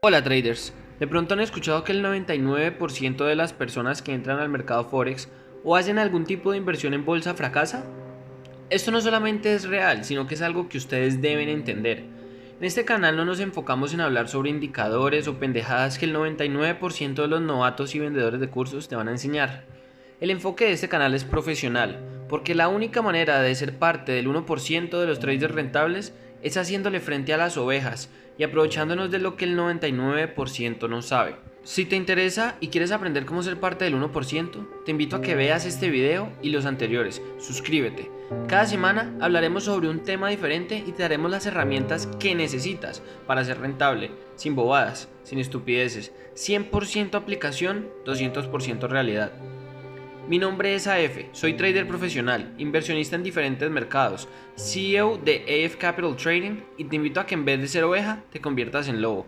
Hola traders, de pronto han escuchado que el 99% de las personas que entran al mercado Forex o hacen algún tipo de inversión en bolsa fracasa. Esto no solamente es real, sino que es algo que ustedes deben entender. En este canal no nos enfocamos en hablar sobre indicadores o pendejadas que el 99% de los novatos y vendedores de cursos te van a enseñar. El enfoque de este canal es profesional, porque la única manera de ser parte del 1% de los traders rentables es haciéndole frente a las ovejas y aprovechándonos de lo que el 99% no sabe. Si te interesa y quieres aprender cómo ser parte del 1%, te invito a que veas este video y los anteriores. Suscríbete. Cada semana hablaremos sobre un tema diferente y te daremos las herramientas que necesitas para ser rentable, sin bobadas, sin estupideces, 100% aplicación, 200% realidad. Mi nombre es AF, soy trader profesional, inversionista en diferentes mercados, CEO de AF Capital Trading y te invito a que en vez de ser oveja, te conviertas en lobo.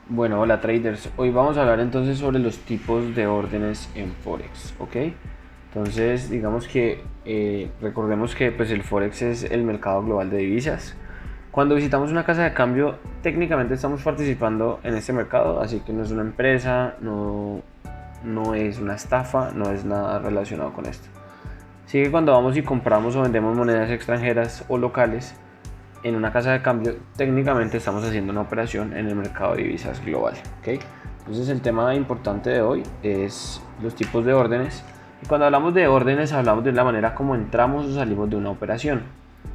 Bueno, hola traders, hoy vamos a hablar entonces sobre los tipos de órdenes en Forex, ¿ok? Entonces digamos que recordemos que pues, el Forex es el mercado global de divisas. Cuando visitamos una casa de cambio, técnicamente estamos participando en este mercado, así que no es una empresa, no es una estafa, no es nada relacionado con esto. Así que cuando vamos y compramos o vendemos monedas extranjeras o locales en una casa de cambio, técnicamente estamos haciendo una operación en el mercado de divisas global, ¿ok? Entonces el tema importante de hoy es los tipos de órdenes. Y cuando hablamos de órdenes, hablamos de la manera como entramos o salimos de una operación.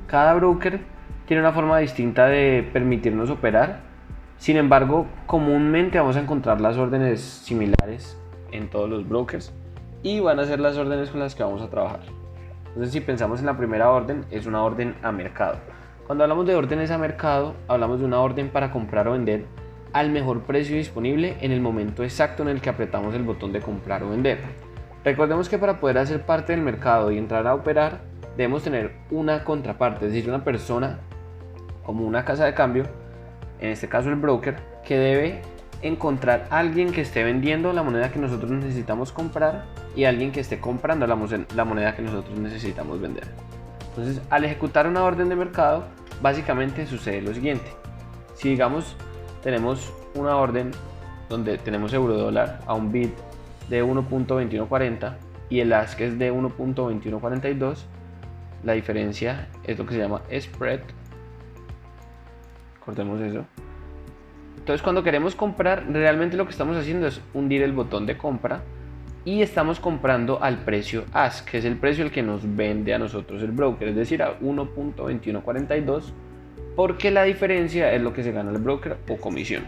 Cada broker tiene una forma distinta de permitirnos operar. Sin embargo, comúnmente vamos a encontrar las órdenes similares en todos los brokers y van a ser las órdenes con las que vamos a trabajar. Entonces, si pensamos en la primera orden, es una orden a mercado. Cuando hablamos de órdenes a mercado, hablamos de una orden para comprar o vender al mejor precio disponible en el momento exacto en el que apretamos el botón de comprar o vender. Recordemos que para poder hacer parte del mercado y entrar a operar, debemos tener una contraparte, es decir, una persona como una casa de cambio, en este caso el broker, que debe encontrar a alguien que esté vendiendo la moneda que nosotros necesitamos comprar y alguien que esté comprando la moneda que nosotros necesitamos vender. Entonces, al ejecutar una orden de mercado, básicamente sucede lo siguiente. Si digamos tenemos una orden donde tenemos euro dólar a un bid de 1.2140 y el ask es de 1.2142, la diferencia es lo que se llama spread. Cortemos eso. Entonces, cuando queremos comprar, realmente lo que estamos haciendo es hundir el botón de compra y estamos comprando al precio ask, que es el precio al que nos vende a nosotros el broker, es decir, a 1.2142, porque la diferencia es lo que se gana el broker o comisión.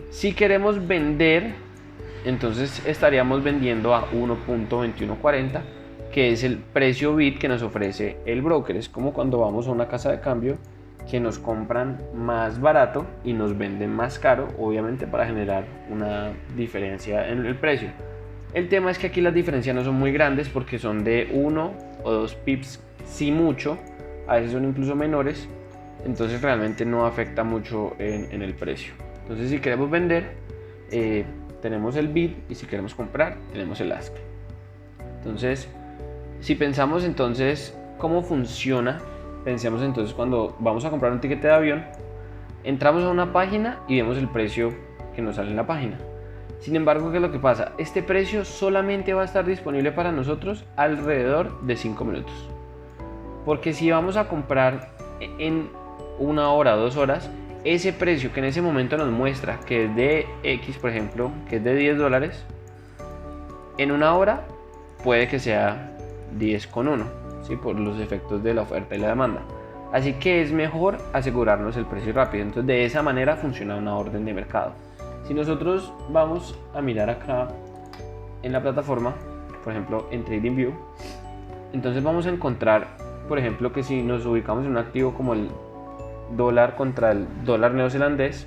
Si queremos vender, entonces estaríamos vendiendo a 1.2140, que es el precio bid que nos ofrece el broker. Es como cuando vamos a una casa de cambio que nos compran más barato y nos venden más caro, obviamente para generar una diferencia en el precio. El tema es que aquí las diferencias no son muy grandes porque son de 1 o 2 pips, si mucho, a veces son incluso menores, entonces realmente no afecta mucho en el precio. Entonces, si queremos vender, tenemos el bid, y si queremos comprar, tenemos el ask. Entonces, si pensamos entonces cómo funciona, pensemos entonces cuando vamos a comprar un tiquete de avión, entramos a una página y vemos el precio que nos sale en la página. Sin embargo, ¿qué es lo que pasa? Este precio solamente va a estar disponible para nosotros alrededor de 5 minutos. Porque si vamos a comprar en 1 hora o 2 horas, ese precio que en ese momento nos muestra que es de X, por ejemplo, que es de $10, en 1 hora puede que sea 10,1, ¿sí? Por los efectos de la oferta y la demanda. Así que es mejor asegurarnos el precio rápido. Entonces, de esa manera funciona una orden de mercado. Si nosotros vamos a mirar acá en la plataforma, por ejemplo en TradingView, entonces vamos a encontrar, por ejemplo, que si nos ubicamos en un activo como el dólar contra el dólar neozelandés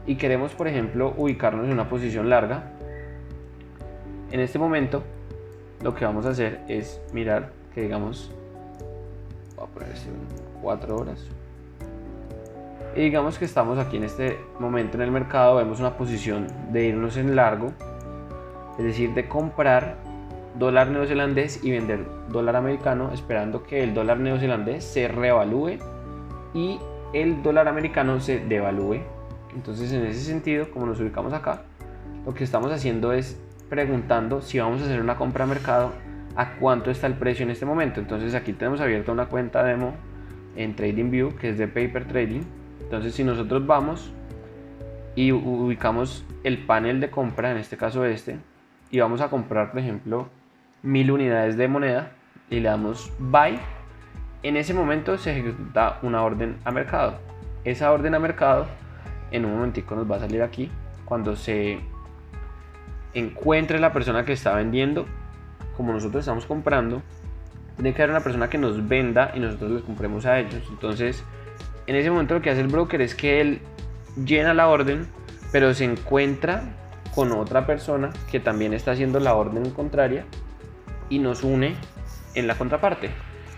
y queremos, por ejemplo, ubicarnos en una posición larga, en este momento lo que vamos a hacer es mirar que, digamos, voy a poner esto en 4 horas. Y digamos que estamos aquí en este momento en el mercado, vemos una posición de irnos en largo, es decir, de comprar dólar neozelandés y vender dólar americano, esperando que el dólar neozelandés se revalúe y el dólar americano se devalúe. Entonces, en ese sentido, como nos ubicamos acá, lo que estamos haciendo es preguntando si vamos a hacer una compra a mercado, a cuánto está el precio en este momento. Entonces aquí tenemos abierta una cuenta demo en TradingView que es de Paper Trading. Entonces si nosotros vamos y ubicamos el panel de compra, en este caso y vamos a comprar por ejemplo 1000 unidades de moneda y le damos buy, en ese momento se ejecuta una orden a mercado. Esa orden a mercado en un momentico nos va a salir aquí cuando se encuentre la persona que está vendiendo. Como nosotros estamos comprando, tiene que haber una persona que nos venda y nosotros les compremos a ellos. Entonces en ese momento lo que hace el broker es que él llena la orden, pero se encuentra con otra persona que también está haciendo la orden contraria y nos une en la contraparte.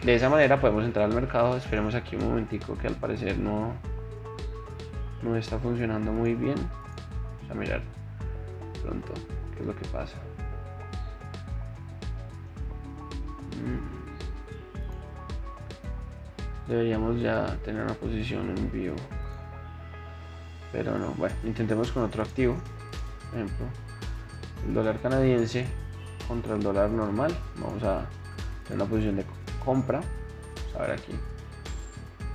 De esa manera podemos entrar al mercado. Esperemos aquí un momentico, que al parecer no está funcionando muy bien. Vamos a mirar pronto qué es lo que pasa. Deberíamos ya tener una posición en vivo, pero no. Bueno, intentemos con otro activo. Por ejemplo, el dólar canadiense contra el dólar normal. Vamos a tener una posición de compra. Vamos a ver aquí.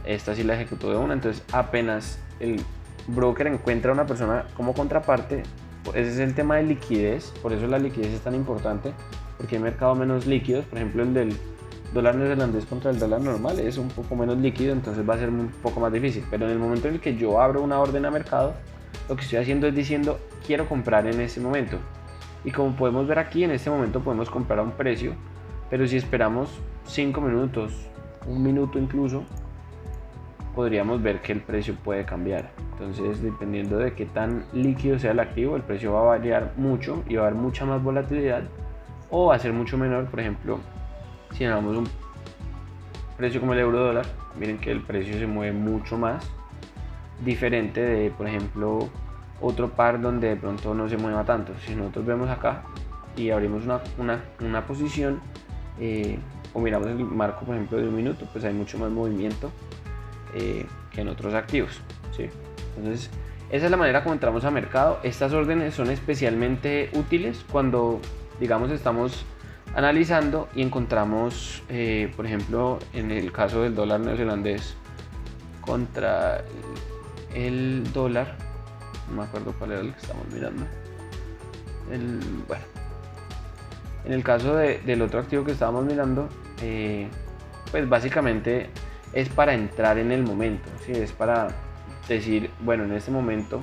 Esta sí la ejecutó de una. Entonces apenas el broker encuentra a una persona como contraparte, ese es el tema de liquidez. Por eso la liquidez es tan importante, porque hay mercados menos líquidos. Por ejemplo, el del dólar neozelandés contra el dólar normal es un poco menos líquido, entonces va a ser un poco más difícil. Pero en el momento en el que yo abro una orden a mercado, lo que estoy haciendo es diciendo quiero comprar en ese momento. Y como podemos ver aquí, en este momento podemos comprar a un precio, pero si esperamos 5 minutos, un minuto incluso, podríamos ver que el precio puede cambiar. Entonces, dependiendo de qué tan líquido sea el activo, el precio va a variar mucho y va a haber mucha más volatilidad, o va a ser mucho menor. Por ejemplo, si damos un precio como el euro dólar, miren que el precio se mueve mucho más, diferente de, por ejemplo, otro par donde de pronto no se mueva tanto. Si nosotros vemos acá y abrimos una posición, o miramos el marco por ejemplo de un minuto, pues hay mucho más movimiento que en otros activos, ¿sí? Entonces esa es la manera como entramos a mercado. Estas órdenes son especialmente útiles cuando, digamos, estamos analizando y encontramos, por ejemplo, en el caso del dólar neozelandés contra el dólar, no me acuerdo cuál era el que estamos mirando, bueno, en el caso del otro activo que estábamos mirando, pues básicamente es para entrar en el momento, ¿sí? Es para decir, bueno, en este momento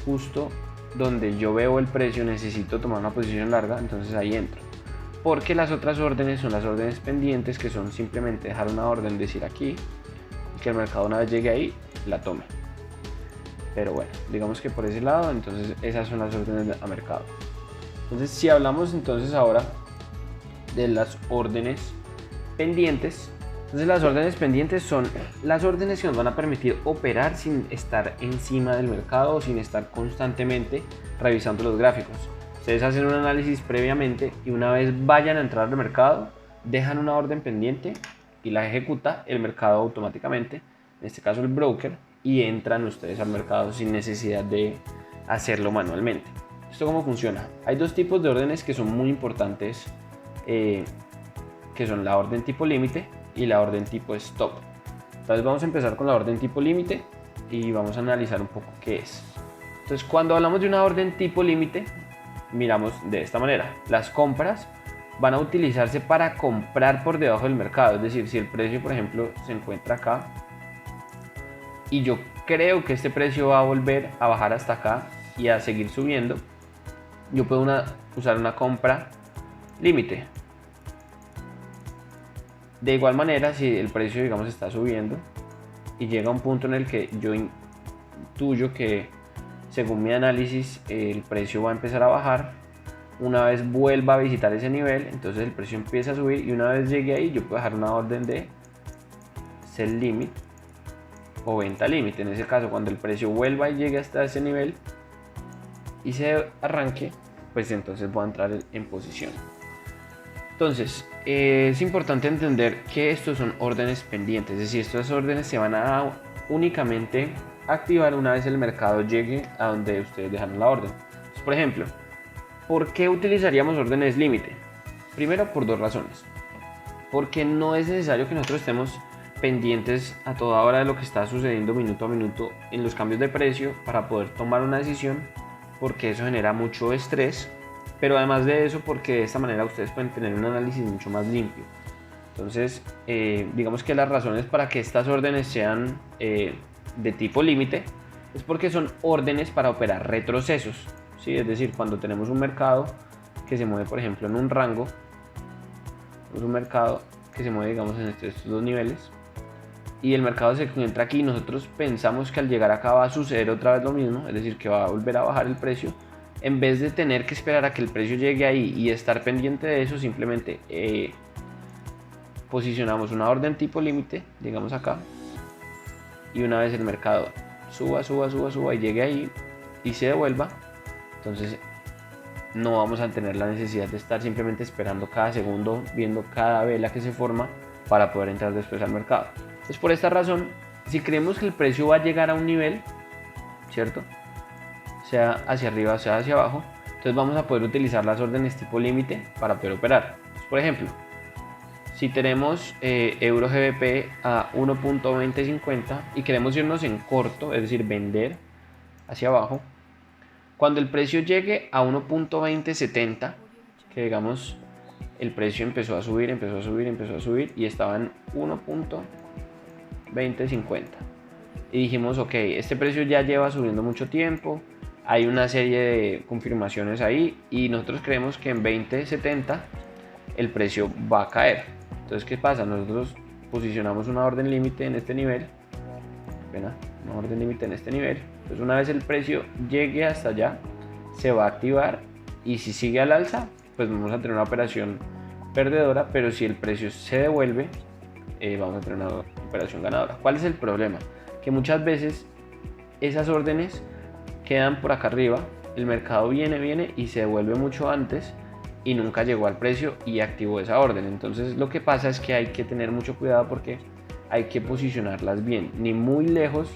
justo donde yo veo el precio necesito tomar una posición larga, entonces ahí entro. Porque las otras órdenes son las órdenes pendientes, que son simplemente dejar una orden, decir aquí, y que el mercado una vez llegue ahí la tome. Pero bueno, digamos que por ese lado, entonces esas son las órdenes a mercado. Entonces si hablamos entonces ahora de las órdenes pendientes, entonces las órdenes pendientes son las órdenes que nos van a permitir operar sin estar encima del mercado o sin estar constantemente revisando los gráficos. Ustedes hacen un análisis previamente y una vez vayan a entrar al mercado, dejan una orden pendiente y la ejecuta el mercado automáticamente, en este caso el broker, y entran ustedes al mercado sin necesidad de hacerlo manualmente. ¿Esto cómo funciona? Hay dos tipos de órdenes que son muy importantes, que son la orden tipo límite y la orden tipo stop. Entonces vamos a empezar con la orden tipo límite y vamos a analizar un poco qué es. Entonces cuando hablamos de una orden tipo límite, miramos de esta manera. Las compras van a utilizarse para comprar por debajo del mercado, es decir, si el precio por ejemplo se encuentra acá y yo creo que este precio va a volver a bajar hasta acá y a seguir subiendo, yo puedo usar una compra límite. De igual manera, si el precio, digamos, está subiendo y llega a un punto en el que yo intuyo que, según mi análisis, el precio va a empezar a bajar, una vez vuelva a visitar ese nivel, entonces el precio empieza a subir y una vez llegue ahí, yo puedo dejar una orden de sell limit o venta límite. En ese caso, cuando el precio vuelva y llegue hasta ese nivel y se arranque, pues entonces voy a entrar en posición. Entonces, es importante entender que estos son órdenes pendientes, es decir, estas órdenes se van a únicamente activar una vez el mercado llegue a donde ustedes dejaron la orden. Entonces, por ejemplo, ¿por qué utilizaríamos órdenes límite? Primero, por dos razones. Porque no es necesario que nosotros estemos pendientes a toda hora de lo que está sucediendo minuto a minuto en los cambios de precio para poder tomar una decisión, porque eso genera mucho estrés, pero además de eso porque de esta manera ustedes pueden tener un análisis mucho más limpio. Entonces, digamos que las razones para que estas órdenes sean de tipo límite es porque son órdenes para operar retrocesos, ¿sí? Es decir, cuando tenemos un mercado que se mueve, por ejemplo, en un rango, es un mercado que se mueve, digamos, en estos dos niveles, y el mercado se encuentra aquí, nosotros pensamos que al llegar acá va a suceder otra vez lo mismo, es decir, que va a volver a bajar el precio. En vez de tener que esperar a que el precio llegue ahí y estar pendiente de eso, simplemente posicionamos una orden tipo límite, digamos acá, y una vez el mercado suba y llegue ahí y se devuelva, entonces no vamos a tener la necesidad de estar simplemente esperando cada segundo, viendo cada vela que se forma para poder entrar después al mercado. Entonces, por esta razón, si creemos que el precio va a llegar a un nivel, ¿cierto?, sea hacia arriba o sea hacia abajo, entonces vamos a poder utilizar las órdenes tipo límite para poder operar. Entonces, por ejemplo, si tenemos euro GBP a 1.2050 y queremos irnos en corto, es decir, vender hacia abajo, cuando el precio llegue a 1.2070, que digamos el precio empezó a subir y estaba en 1.2050 y dijimos, ok, este precio ya lleva subiendo mucho tiempo, hay una serie de confirmaciones ahí y nosotros creemos que en 2070 el precio va a caer. Entonces, ¿qué pasa? Nosotros posicionamos una orden límite en este nivel, una orden límite en este nivel. Entonces, una vez el precio llegue hasta allá, se va a activar y si sigue al alza, pues vamos a tener una operación perdedora, pero si el precio se devuelve, vamos a tener una operación ganadora. ¿Cuál es el problema? Que muchas veces esas órdenes quedan por acá arriba, el mercado viene y se devuelve mucho antes y nunca llegó al precio y activó esa orden. Entonces lo que pasa es que hay que tener mucho cuidado porque hay que posicionarlas bien, ni muy lejos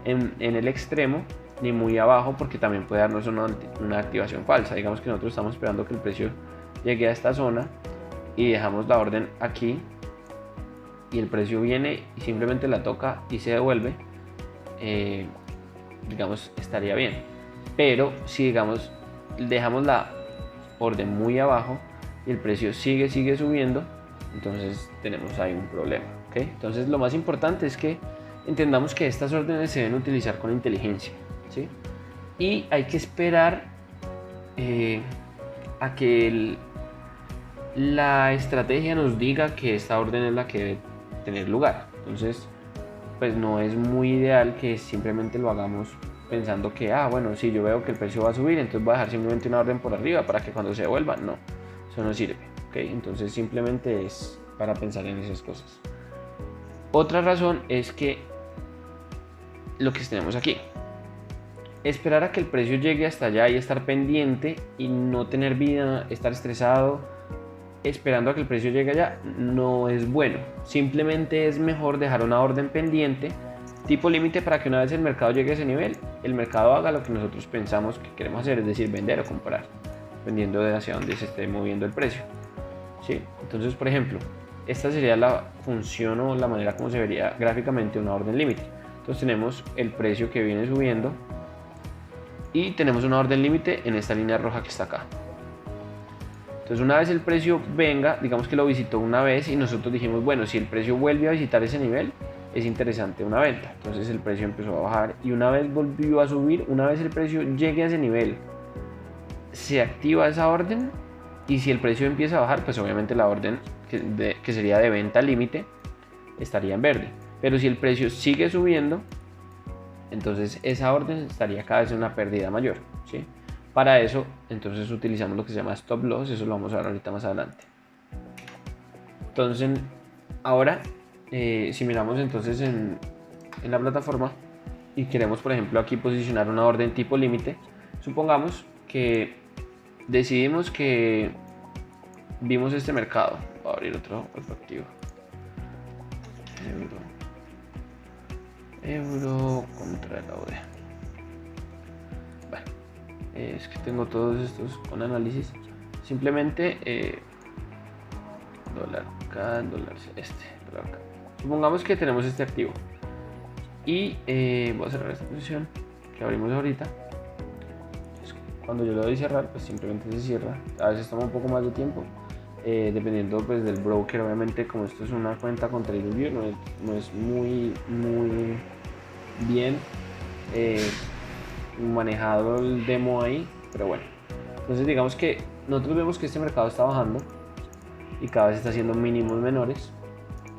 en el extremo, ni muy abajo, porque también puede darnos una activación falsa. Digamos que nosotros estamos esperando que el precio llegue a esta zona y dejamos la orden aquí y el precio viene y simplemente la toca y se devuelve, digamos, estaría bien. Pero si, digamos, dejamos la orden muy abajo y el precio sigue subiendo, entonces tenemos ahí un problema, ¿okay? Entonces lo más importante es que entendamos que estas órdenes se deben utilizar con inteligencia, ¿sí? Y hay que esperar a que la estrategia nos diga que esta orden es la que debe tener lugar. Entonces, pues no es muy ideal que simplemente lo hagamos pensando que, bueno, si yo veo que el precio va a subir, entonces voy a dejar simplemente una orden por arriba para que cuando se devuelva. No, eso no sirve, ¿ok? Entonces simplemente es para pensar en esas cosas. Otra razón es que lo que tenemos aquí, esperar a que el precio llegue hasta allá y estar pendiente y no tener vida, estar estresado esperando a que el precio llegue allá, no es bueno. Simplemente es mejor dejar una orden pendiente tipo límite para que una vez el mercado llegue a ese nivel, el mercado haga lo que nosotros pensamos que queremos hacer, es decir, vender o comprar, dependiendo de hacia dónde se esté moviendo el precio, ¿sí? Entonces, por ejemplo, esta sería la función o la manera como se vería gráficamente una orden límite. Entonces tenemos el precio que viene subiendo y tenemos una orden límite en esta línea roja que está acá. Entonces, una vez el precio venga, digamos que lo visitó una vez y nosotros dijimos, bueno, si el precio vuelve a visitar ese nivel, es interesante una venta. Entonces el precio empezó a bajar y una vez volvió a subir. Una vez el precio llegue a ese nivel, se activa esa orden y si el precio empieza a bajar, pues obviamente la orden que sería de venta límite estaría en verde. Pero si el precio sigue subiendo, entonces esa orden estaría cada vez en una pérdida mayor, ¿sí? Para eso, entonces utilizamos lo que se llama stop loss, eso lo vamos a ver ahorita más adelante. Entonces, ahora, si miramos entonces en la plataforma y queremos, por ejemplo, aquí posicionar una orden tipo límite, supongamos que decidimos que vimos este mercado. Voy a abrir otro activo. Euro contra el AUD. Bueno, es que tengo todos estos con análisis. Simplemente dólar acá, dólar acá. Supongamos que tenemos este activo y voy a cerrar esta posición que abrimos ahorita. Cuando yo le doy cerrar, pues simplemente se cierra. A veces toma un poco más de tiempo, dependiendo pues del broker. Obviamente, como esto es una cuenta con TradingView, no es muy bien manejado el demo ahí, pero bueno. Entonces digamos que nosotros vemos que este mercado está bajando y cada vez está haciendo mínimos menores,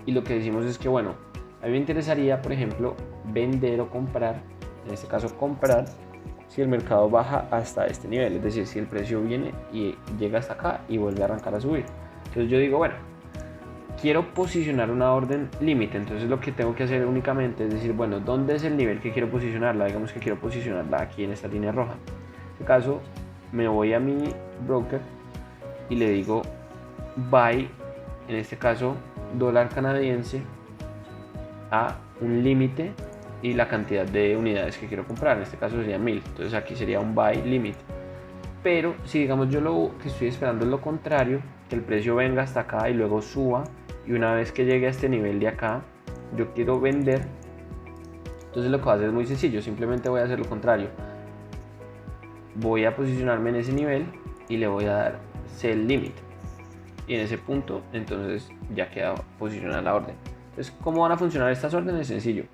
y lo que decimos es que bueno, a mí me interesaría, por ejemplo, vender o comprar, en este caso comprar, si el mercado baja hasta este nivel, es decir, si el precio viene y llega hasta acá y vuelve a arrancar a subir. Entonces yo digo, bueno, quiero posicionar una orden límite, entonces lo que tengo que hacer únicamente es decir, bueno, ¿dónde es el nivel que quiero posicionarla? Digamos que quiero posicionarla aquí en esta línea roja. En este caso, me voy a mi broker y le digo buy, en este caso dólar canadiense, a un límite y la cantidad de unidades que quiero comprar, en este caso sería 1000, entonces aquí sería un buy limit. Pero si digamos yo lo que estoy esperando es lo contrario, que el precio venga hasta acá y luego suba, y una vez que llegue a este nivel de acá yo quiero vender, entonces lo que voy a hacer es muy sencillo, simplemente voy a hacer lo contrario, voy a posicionarme en ese nivel y le voy a dar sell limit, y en ese punto entonces ya queda posicionada la orden. Entonces, ¿cómo van a funcionar estas órdenes? Sencillo.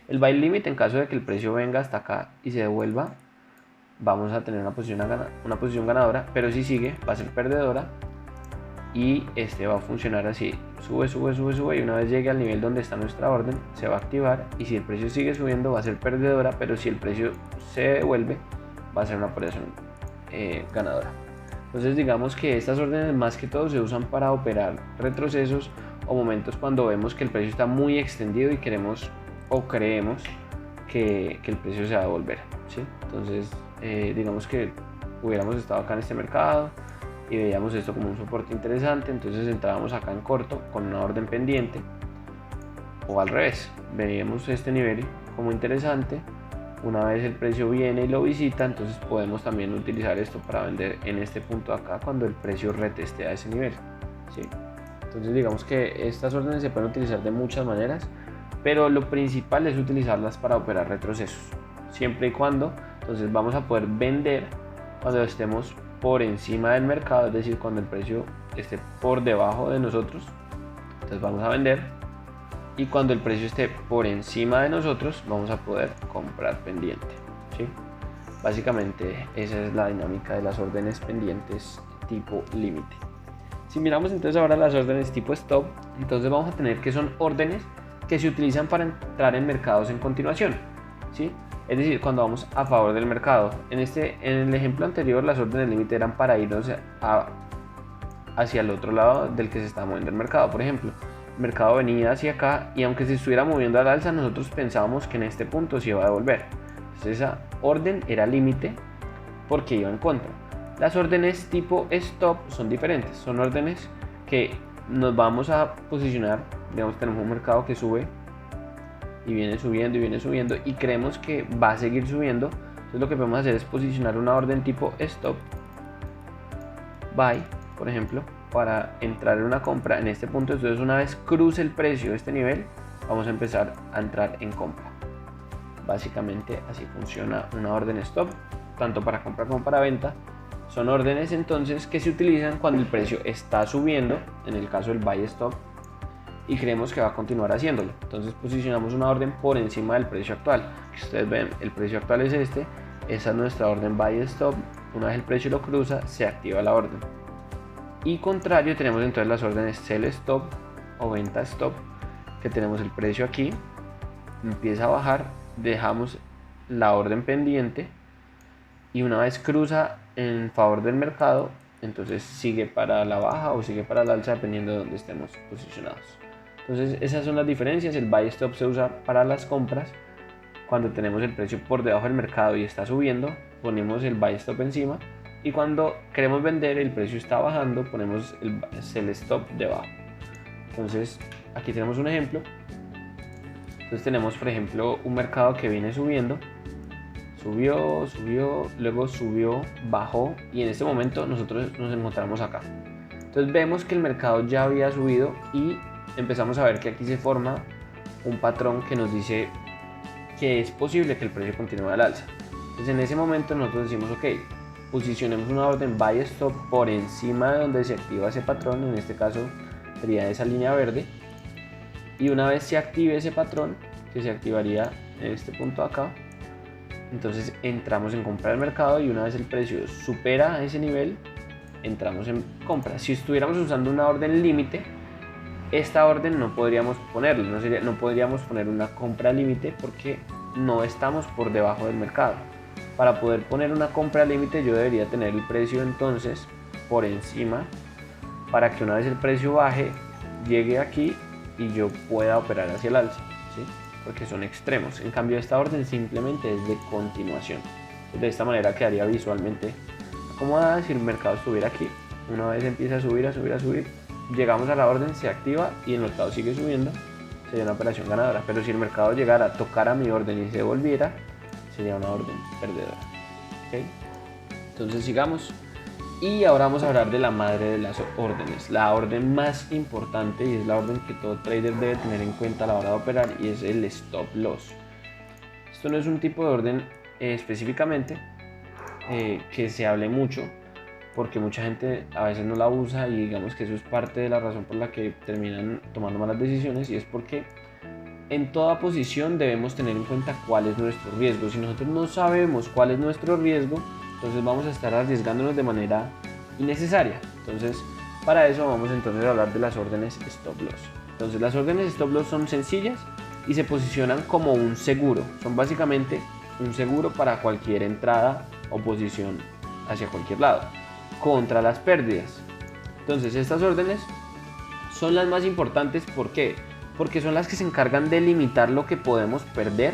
El buy limit, en caso de que el precio venga hasta acá y se devuelva, vamos a tener una posición ganadora, pero si sigue va a ser perdedora, y este va a funcionar así: sube, sube, sube, sube, y una vez llegue al nivel donde está nuestra orden se va a activar, y si el precio sigue subiendo va a ser perdedora, pero si el precio se devuelve va a ser una posición ganadora. Entonces digamos que estas órdenes más que todo se usan para operar retrocesos o momentos cuando vemos que el precio está muy extendido y queremos o creemos que el precio se va a devolver, ¿sí? Entonces digamos que hubiéramos estado acá en este mercado y veíamos esto como un soporte interesante, entonces entrábamos acá en corto con una orden pendiente, o al revés, veíamos este nivel como interesante. Una vez el precio viene y lo visita, entonces podemos también utilizar esto para vender en este punto acá cuando el precio retestea ese nivel, ¿sí? Entonces digamos que estas órdenes se pueden utilizar de muchas maneras, pero lo principal es utilizarlas para operar retrocesos, siempre y cuando entonces vamos a poder vender cuando estemos por encima del mercado, es decir, cuando el precio esté por debajo de nosotros, entonces vamos a vender, y cuando el precio esté por encima de nosotros vamos a poder comprar pendiente, ¿sí? Básicamente esa es la dinámica de las órdenes pendientes tipo límite. Si miramos entonces ahora las órdenes tipo stop, entonces vamos a tener que son órdenes que se utilizan para entrar en mercados en continuación, ¿sí? Es decir, cuando vamos a favor del mercado. En el ejemplo anterior las órdenes límite eran para irnos hacia el otro lado del que se está moviendo el mercado. Por ejemplo, el mercado venía hacia acá y aunque se estuviera moviendo al alza, nosotros pensábamos que en este punto se iba a devolver. Entonces esa orden era límite porque iba en contra. Las órdenes tipo stop son diferentes, son órdenes que nos vamos a posicionar, digamos, tenemos un mercado que sube y viene subiendo y creemos que va a seguir subiendo, entonces lo que podemos hacer es posicionar una orden tipo stop buy, por ejemplo, para entrar en una compra en este punto. Entonces una vez cruce el precio de este nivel vamos a empezar a entrar en compra. Básicamente así funciona una orden stop, tanto para compra como para venta. Son órdenes entonces que se utilizan cuando el precio está subiendo, en el caso del buy stop, y creemos que va a continuar haciéndolo. Entonces posicionamos una orden por encima del precio actual. Ustedes ven, el precio actual es este, esa es nuestra orden buy stop. Una vez el precio lo cruza, se activa la orden. Y contrario, tenemos entonces las órdenes sell stop o venta stop, que tenemos el precio aquí, empieza a bajar, dejamos la orden pendiente y una vez cruza en favor del mercado, entonces sigue para la baja o sigue para la alza dependiendo de donde estemos posicionados. Entonces esas son las diferencias. El buy stop se usa para las compras. Cuando tenemos el precio por debajo del mercado y está subiendo, ponemos el buy stop encima, y cuando queremos vender el precio está bajando, ponemos el stop debajo. Entonces aquí tenemos un ejemplo. Entonces tenemos, por ejemplo, un mercado que viene subiendo, subió, luego subió, bajó, y en este momento nosotros nos encontramos acá. Entonces vemos que el mercado ya había subido y empezamos a ver que aquí se forma un patrón que nos dice que es posible que el precio continúe al alza. Entonces en ese momento nosotros decimos, ok, posicionemos una orden buy stop por encima de donde se activa ese patrón, en este caso sería esa línea verde, y una vez se active ese patrón, que se activaría en este punto acá, entonces entramos en compra del mercado, y una vez el precio supera ese nivel, entramos en compra. Si estuviéramos usando una orden límite, esta orden no podríamos ponerla, no podríamos poner una compra límite porque no estamos por debajo del mercado. Para poder poner una compra límite yo debería tener el precio entonces por encima, para que una vez el precio baje, llegue aquí y yo pueda operar hacia el alza, ¿sí? Porque son extremos. En cambio esta orden simplemente es de continuación. De esta manera quedaría visualmente acomodada. Si el mercado estuviera aquí, una vez empieza a subir, llegamos a la orden, se activa y el mercado sigue subiendo, sería una operación ganadora. Pero si el mercado llegara a tocar a mi orden y se devolviera, sería una orden perdedora. ¿Okay? Entonces sigamos. Y ahora vamos a hablar de la madre de las órdenes, la orden más importante, y es la orden que todo trader debe tener en cuenta a la hora de operar, y es el stop loss. Esto no es un tipo de orden específicamente que se hable mucho, porque mucha gente a veces no la usa, y digamos que eso es parte de la razón por la que terminan tomando malas decisiones, y es porque en toda posición debemos tener en cuenta cuál es nuestro riesgo. Si nosotros no sabemos cuál es nuestro riesgo, entonces vamos a estar arriesgándonos de manera innecesaria. Entonces para eso vamos entonces a hablar de las órdenes stop loss. Entonces las órdenes stop loss son sencillas y se posicionan como un seguro. Son básicamente un seguro para cualquier entrada o posición hacia cualquier lado, contra las pérdidas. Entonces estas órdenes son las más importantes. ¿Por qué? Porque son las que se encargan de limitar lo que podemos perder,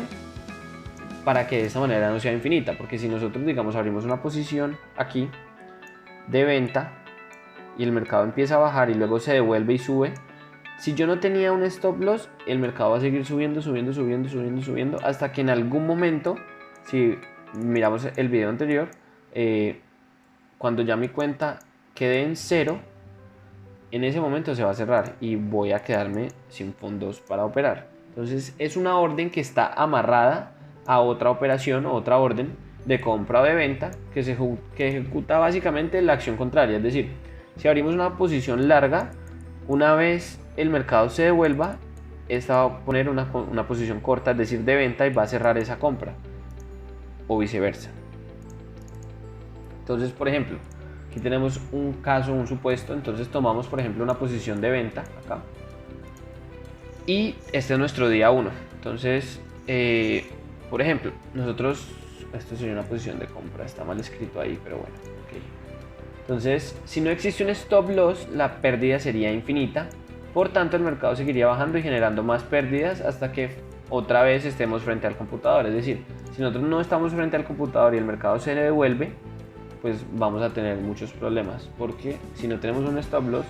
para que de esta manera no sea infinita. Porque si nosotros, digamos, abrimos una posición aquí de venta y el mercado empieza a bajar y luego se devuelve y sube, si yo no tenía un stop loss, el mercado va a seguir subiendo hasta que en algún momento, si miramos el video anterior, cuando ya mi cuenta quede en cero, en ese momento se va a cerrar y voy a quedarme sin fondos para operar. Entonces es una orden que está amarrada a otra operación o otra orden de compra o de venta que ejecuta básicamente la acción contraria. Es decir, si abrimos una posición larga, una vez el mercado se devuelva, esta va a poner una posición corta, es decir, de venta, y va a cerrar esa compra, o viceversa. Entonces, por ejemplo, aquí tenemos un caso, un supuesto. Entonces tomamos, por ejemplo, una posición de venta acá, y este es nuestro día 1. Entonces por ejemplo, esto sería una posición de compra, está mal escrito ahí, pero bueno, okay. Entonces, si no existe un stop loss, la pérdida sería infinita, por tanto el mercado seguiría bajando y generando más pérdidas hasta que otra vez estemos frente al computador. Es decir, si nosotros no estamos frente al computador y el mercado se le devuelve, pues vamos a tener muchos problemas, porque si no tenemos un stop loss,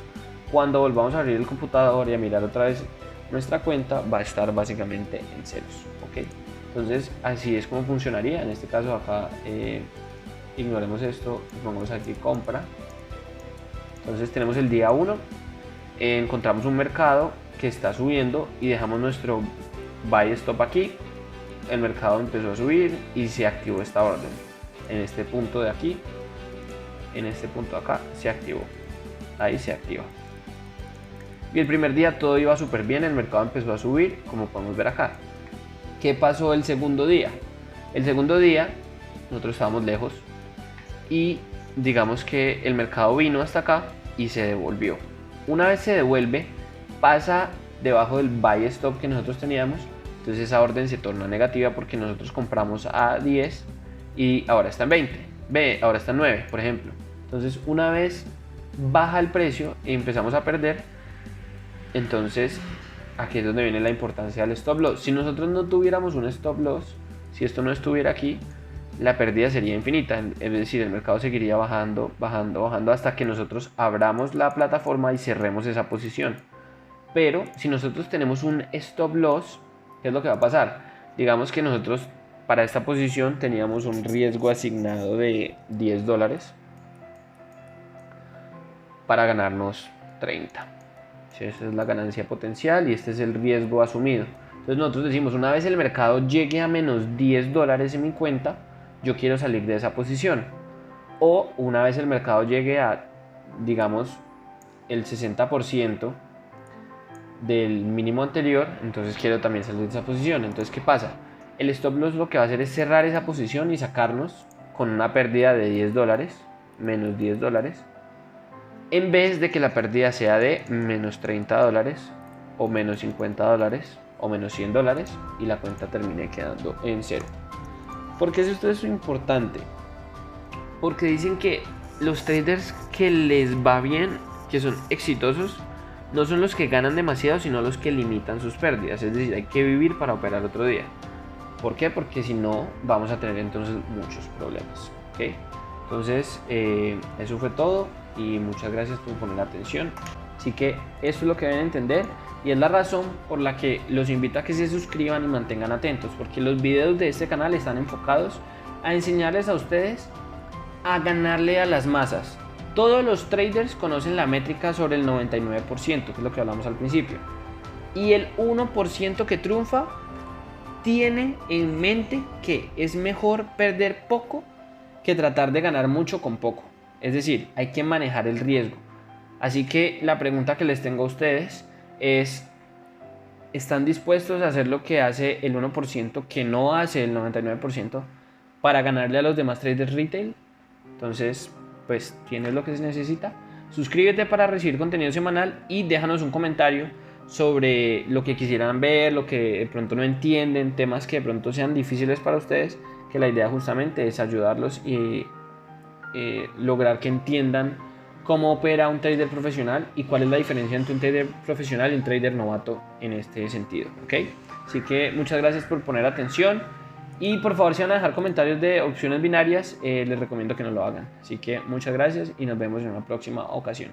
cuando volvamos a abrir el computador y a mirar otra vez nuestra cuenta, va a estar básicamente en ceros, ¿ok? Entonces así es como funcionaría. En este caso acá ignoremos esto y pongamos aquí compra. Entonces tenemos el día 1, encontramos un mercado que está subiendo y dejamos nuestro buy stop aquí. El mercado empezó a subir y se activó esta orden en este punto de aquí, en este punto de acá se activó, ahí se activa. Y el primer día todo iba súper bien, el mercado empezó a subir, como podemos ver acá. ¿Qué pasó el segundo día? El segundo día nosotros estábamos lejos y digamos que el mercado vino hasta acá y se devolvió. Una vez se devuelve, pasa debajo del buy stop que nosotros teníamos, entonces esa orden se torna negativa porque nosotros compramos a 10 y ahora está en 20, ahora está en 9, por ejemplo. Entonces una vez baja el precio y empezamos a perder, entonces aquí es donde viene la importancia del stop loss. Si nosotros no tuviéramos un stop loss, si esto no estuviera aquí, la pérdida sería infinita, es decir, el mercado seguiría bajando, bajando, bajando hasta que nosotros abramos la plataforma y cerremos esa posición. Pero si nosotros tenemos un stop loss, ¿qué es lo que va a pasar? Digamos que nosotros para esta posición teníamos un riesgo asignado de $10 para ganarnos 30. Esa es la ganancia potencial y este es el riesgo asumido. Entonces nosotros decimos, una vez el mercado llegue a menos $10 en mi cuenta, yo quiero salir de esa posición. O una vez el mercado llegue a, digamos, el 60% del mínimo anterior, entonces quiero también salir de esa posición. Entonces, ¿qué pasa? El stop loss lo que va a hacer es cerrar esa posición y sacarnos con una pérdida de $10, menos $10, en vez de que la pérdida sea de menos $30 o menos $50 o menos $100 y la cuenta termine quedando en cero. ¿Por qué esto es importante? Porque dicen que los traders que les va bien, que son exitosos, no son los que ganan demasiado, sino los que limitan sus pérdidas. Es decir, hay que vivir para operar otro día. ¿Por qué? Porque si no, vamos a tener entonces muchos problemas. ¿Okay? Entonces, eso fue todo y muchas gracias por poner atención. Así que esto es lo que deben entender y es la razón por la que los invito a que se suscriban y mantengan atentos, porque los videos de este canal están enfocados a enseñarles a ustedes a ganarle a las masas. Todos los traders conocen la métrica sobre el 99%, que es lo que hablamos al principio. Y el 1% que triunfa tiene en mente que es mejor perder poco que tratar de ganar mucho con poco. Es decir, hay que manejar el riesgo. Así que la pregunta que les tengo a ustedes es, ¿están dispuestos a hacer lo que hace el 1% que no hace el 99% para ganarle a los demás traders retail? Entonces, pues tienes lo que se necesita. Suscríbete para recibir contenido semanal y déjanos un comentario sobre lo que quisieran ver, lo que de pronto no entienden, temas que de pronto sean difíciles para ustedes, que la idea justamente es ayudarlos y lograr que entiendan cómo opera un trader profesional y cuál es la diferencia entre un trader profesional y un trader novato en este sentido, ¿ok? Así que muchas gracias por poner atención y por favor, si van a dejar comentarios de opciones binarias, les recomiendo que no lo hagan. Así que muchas gracias y nos vemos en una próxima ocasión.